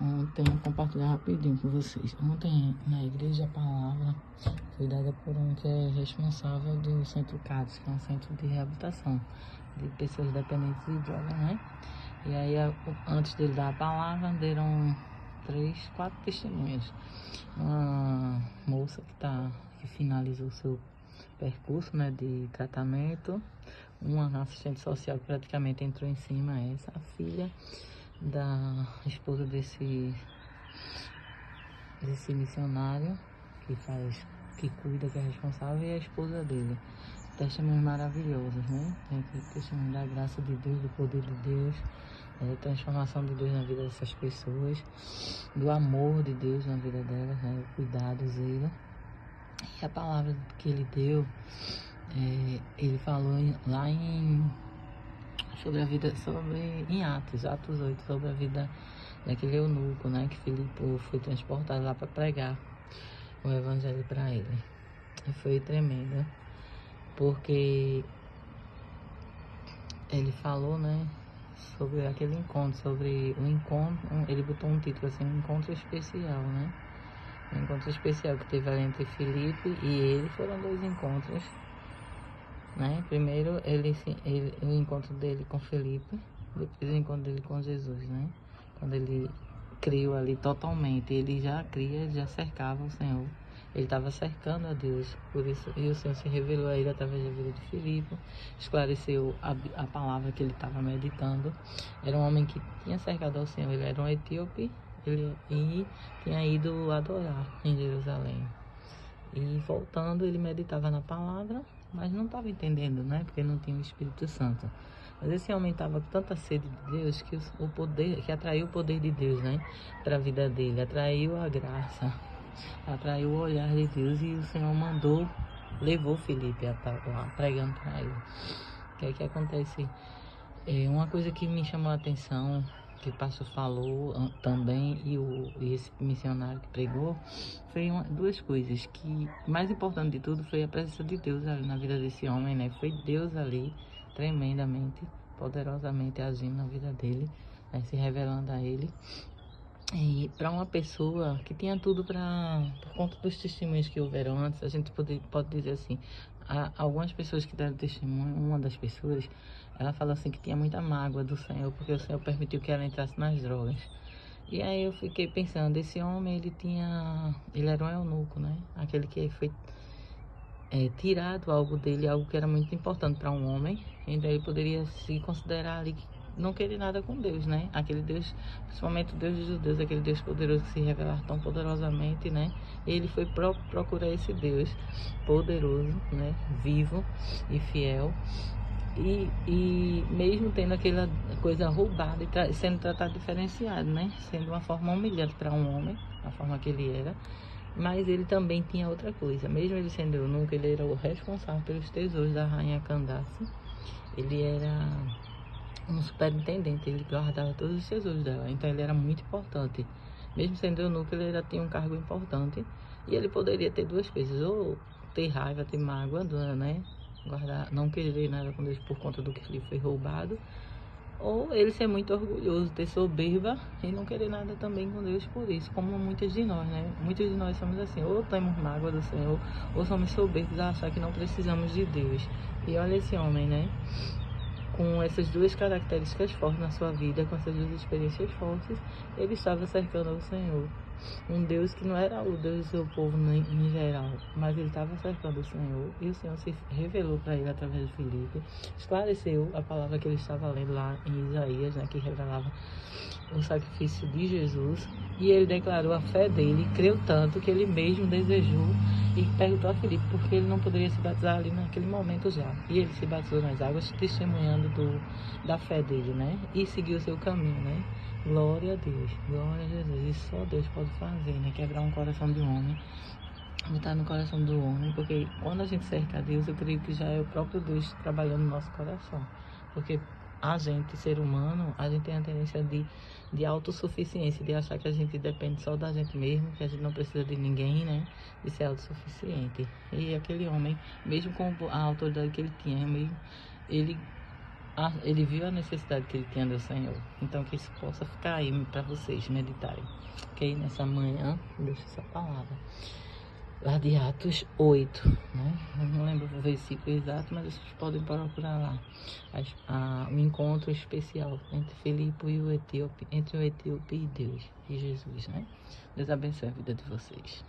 Ontem, eu compartilhar rapidinho com vocês. Ontem, na igreja, a palavra foi dada por um que é responsável do Centro CADES, que é um centro de reabilitação de pessoas dependentes de droga, né? E aí, antes dele dar a palavra, deram 4 testemunhas. Uma moça que finalizou seu percurso, né, de tratamento, uma assistente social que praticamente entrou em cima, a filha da esposa desse missionário que cuida, que é responsável, e a esposa dele. Testemunhos maravilhosos, né? Tem aquele testemunho da graça de Deus, do poder de Deus, transformação de Deus na vida dessas pessoas, do amor de Deus na vida delas, né? O cuidado, o zelo. E a palavra que ele deu, ele falou lá sobre a vida, em Atos 8, sobre a vida daquele eunuco, né? Que Filipe foi transportado lá para pregar o evangelho para ele. E foi tremendo, porque ele falou, né, sobre aquele encontro, sobre o encontro, ele botou um título assim, um encontro especial, né? Um encontro especial que teve ali entre Filipe e ele. Foram 2 encontros, né? Primeiro o encontro dele com Filipe, depois o encontro dele com Jesus, né? Quando ele criou ali totalmente, ele já cria, ele já cercava o Senhor, ele estava cercando a Deus, por isso, e o Senhor se revelou a ele através da vida de Filipe, esclareceu a palavra que ele estava meditando. Era um homem que tinha cercado ao Senhor, ele era um etíope, e tinha ido adorar em Jerusalém. E voltando, ele meditava na palavra, mas não estava entendendo, né? Porque não tinha o Espírito Santo. Mas esse homem estava com tanta sede de Deus que que atraiu o poder de Deus, né? Para a vida dele, atraiu a graça, atraiu o olhar de Deus, e o Senhor levou Filipe a estar lá pregando para ele. O que é que acontece? Uma coisa que me chamou a atenção, que o pastor falou também, e esse missionário que pregou, foi 2 coisas. Que mais importante de tudo foi a presença de Deus ali na vida desse homem, né? Foi Deus ali tremendamente, poderosamente agindo na vida dele, né? Se revelando a ele. E para uma pessoa que tinha tudo por conta dos testemunhos que houveram antes, a gente pode dizer assim, algumas pessoas que deram testemunho, uma das pessoas, ela fala assim que tinha muita mágoa do Senhor, porque o Senhor permitiu que ela entrasse nas drogas. E aí eu fiquei pensando, esse homem, ele era um eunuco, né? Aquele que foi tirado algo dele, algo que era muito importante para um homem, então ele poderia se considerar ali não querer nada com Deus, né? Aquele Deus, principalmente o Deus dos judeus, aquele Deus poderoso que se revelar tão poderosamente, né? Ele foi procurar esse Deus poderoso, né? Vivo e fiel. E mesmo tendo aquela coisa roubada e sendo tratado diferenciado, né? Sendo uma forma humilhante para um homem, a forma que ele era. Mas ele também tinha outra coisa. Mesmo ele sendo eunuco, ele era o responsável pelos tesouros da rainha Candace. Ele era um superintendente, ele guardava todos os tesouros dela. Então ele era muito importante. Mesmo sendo eunuco, ele tinha um cargo importante. E ele poderia ter 2 coisas: ou ter raiva, ter mágoa, né? Não querer nada com Deus por conta do que lhe foi roubado, ou ele ser muito orgulhoso, ter soberba e não querer nada também com Deus por isso, como muitos de nós, né? Muitos de nós somos assim, ou temos mágoa do Senhor, ou somos soberbos a achar que não precisamos de Deus. E olha esse homem, né? Com essas 2 características fortes na sua vida, com essas 2 experiências fortes, ele estava cercando ao Senhor. Um Deus que não era o Deus do seu povo em geral, mas ele estava cercando o Senhor, e o Senhor se revelou para ele através de Filipe, esclareceu a palavra que ele estava lendo lá em Isaías, né, que revelava o sacrifício de Jesus, e ele declarou a fé dele, creu tanto que ele mesmo desejou e perguntou a Filipe porque ele não poderia se batizar ali naquele momento já, e ele se batizou nas águas, testemunhando da fé dele, né, e seguiu o seu caminho, né. Glória a Deus, glória a Jesus. Isso só Deus pode fazer, né? Quebrar um coração de homem, botar no coração do homem, porque quando a gente cerca a Deus, eu creio que já é o próprio Deus trabalhando no nosso coração. Porque a gente, ser humano, a gente tem a tendência de autossuficiência, de achar que a gente depende só da gente mesmo, que a gente não precisa de ninguém, né? De ser autossuficiente. E aquele homem, mesmo com a autoridade que ele tinha, mesmo ele ele viu a necessidade que ele tinha do Senhor. Então que isso possa ficar aí para vocês meditarem. Ok? Nessa manhã, deixa essa palavra. Lá de Atos 8, né? Eu não lembro o versículo exato, mas vocês podem procurar lá. Um encontro especial entre Filipe e o etíope, entre o etíope e Deus, e Jesus, né? Deus abençoe a vida de vocês.